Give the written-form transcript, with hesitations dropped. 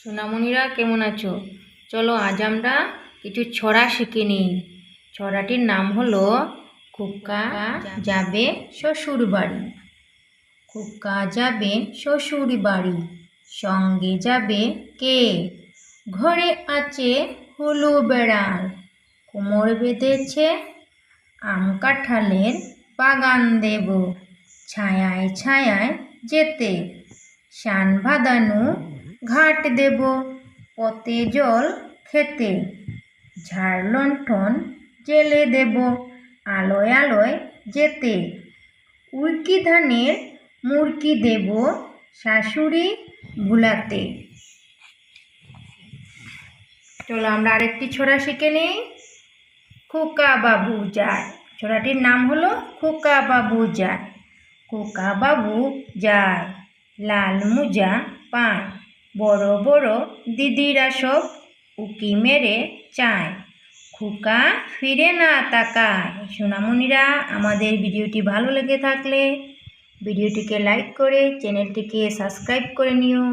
সোনামণিরা কেমন আছো? চলো আজ আমরা কিছু ছড়া শিখে নিই। ছড়াটির নাম হলো খোকা যাবে শ্বশুর বাড়ি। খোকা যাবে শ্বশুর বাড়ি, সঙ্গে যাবে কে? ঘরে আছে হলু বেড়াল, কোমর বেঁধেছে আম কাঁঠালের বাগান দেব, ছায়ায় ছায়ায় যেতে শান বাঁধানো ঘাট দেব, পথে জল খেতে ঝাড় লণ্ঠন জেলে দেব, আলোয় আলোয় যেতে উল্কি ধানের মুরকি দেব, শাশুড়ি ভুলাতে। চলো আমরা আরেকটি ছড়া শিখে নিই। খোকা বাবু যায়। ছড়াটির নাম হলো খোকা বাবু যায়। খোকা বাবু যায়, লাল মোজা পায়, বড় বড় দিদিরা সব উকি মেরে চায়, খোকা ফিরে না তাকায়। সোনামণিরা, আমাদের ভিডিওটি ভালো লেগে থাকলে ভিডিওটিকে লাইক করে চ্যানেলটিকে সাবস্ক্রাইব করে নিও।